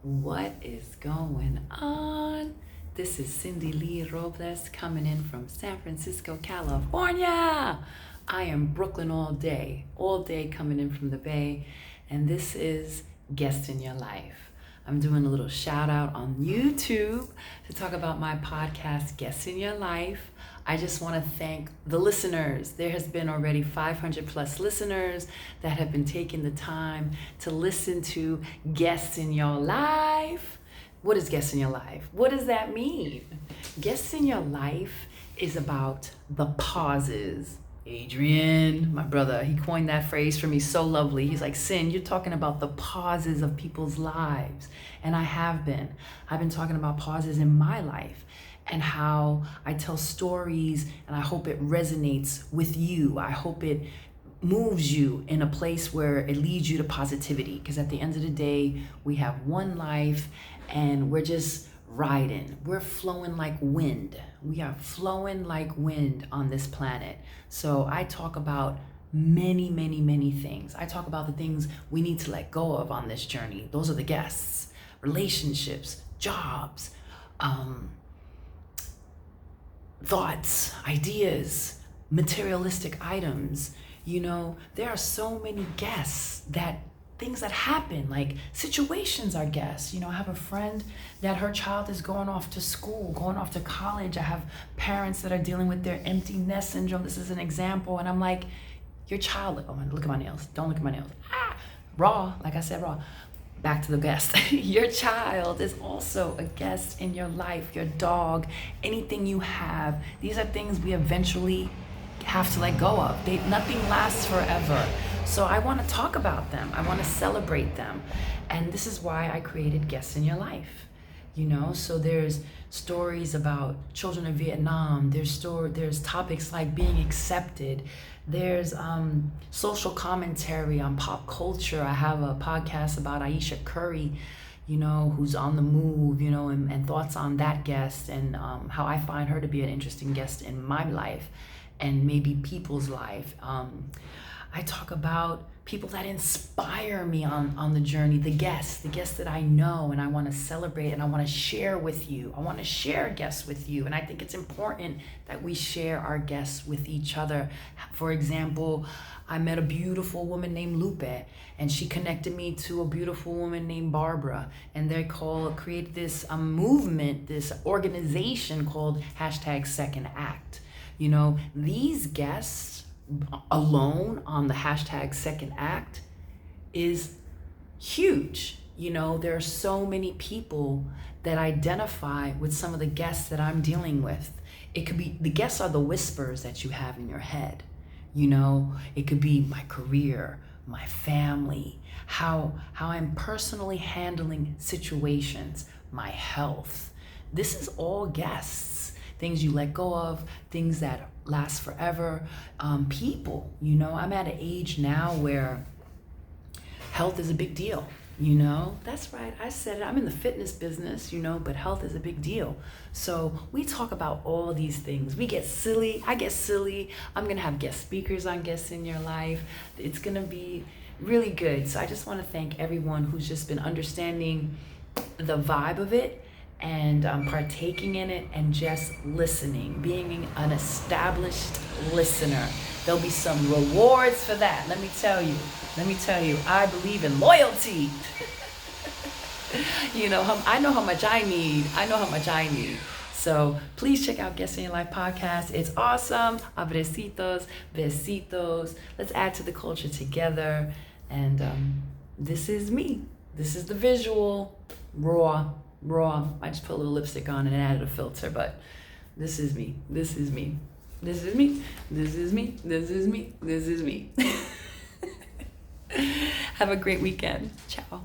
What is going on? This is Cindy Lee Robles coming in from San Francisco, California. I am Brooklyn all day coming in from the Bay, and this is Guest in Your Life. I'm doing a little shout out on YouTube to talk about my podcast, Guest in Your Life. I just want to thank the listeners. There has been already 500 plus listeners that have been taking the time to listen to Guests in Your Life. What is Guests in Your Life? What does that mean? Guests in Your Life is about the pauses. Adrian, my brother, he coined that phrase for me so lovely. He's like, Sin, you're talking about the pauses of people's lives. And I have been. I've been talking about pauses in my life and how I tell stories, and I hope it resonates with you. I hope it moves you in a place where it leads you to positivity. Because at the end of the day, we have one life and we're just riding. We're flowing like wind. We are flowing like wind on this planet. So I talk about many, many, many things. I talk about the things we need to let go of on this journey. Those are the guests, relationships, jobs, thoughts, ideas, materialistic items. You know, there are so many guests that things that happen, like situations are guests. You know, I have a friend that her child is going off to school, going off to college. I have parents that are dealing with their empty nest syndrome. This is an example. And I'm like, your child, oh, look at my nails. Don't look at my nails. Raw, like I said, raw. Back to the guest. Your child is also a guest in your life, your dog, anything you have. These are things we eventually have to let go of. Nothing lasts forever. So I want to talk about them. I want to celebrate them. And this is why I created Guests in Your Life. You know, so there's stories about children of Vietnam. There's topics like being accepted. There's social commentary on pop culture. I have a podcast about Aisha Curry, you know, who's on the move, you know, and thoughts on that guest and how I find her to be an interesting guest in my life and maybe people's life. I talk about people that inspire me on the journey, the guests that I know and I want to celebrate and I want to share with you. I want to share guests with you. And I think it's important that we share our guests with each other. For example, I met a beautiful woman named Lupe, and she connected me to a beautiful woman named Barbara. And they created this movement, this organization called #SecondAct. You know, these guests alone on the #SecondAct is huge. You know, there are so many people that identify with some of the guests that I'm dealing with. It could be, the guests are the whispers that you have in your head. You know, it could be my career, my family, how I'm personally handling situations, my health. This is all guests. Things you let go of, things that last forever. People, you know, I'm at an age now where health is a big deal, you know? That's right, I said it. I'm in the fitness business, you know, but health is a big deal. So we talk about all these things. We get silly, I get silly. I'm gonna have guest speakers on Guests in Your Life. It's gonna be really good. So I just wanna thank everyone who's just been understanding the vibe of it and partaking in it and just listening, being an established listener. There'll be some rewards for that. Let me tell you, I believe in loyalty. You know, I know how much I need. So please check out Guests in Your Life podcast. It's awesome. Abrecitos, besitos. Let's add to the culture together. And this is me. This is the visual, raw. I just put a little lipstick on and added a filter, but this is me. Have a great weekend. Ciao.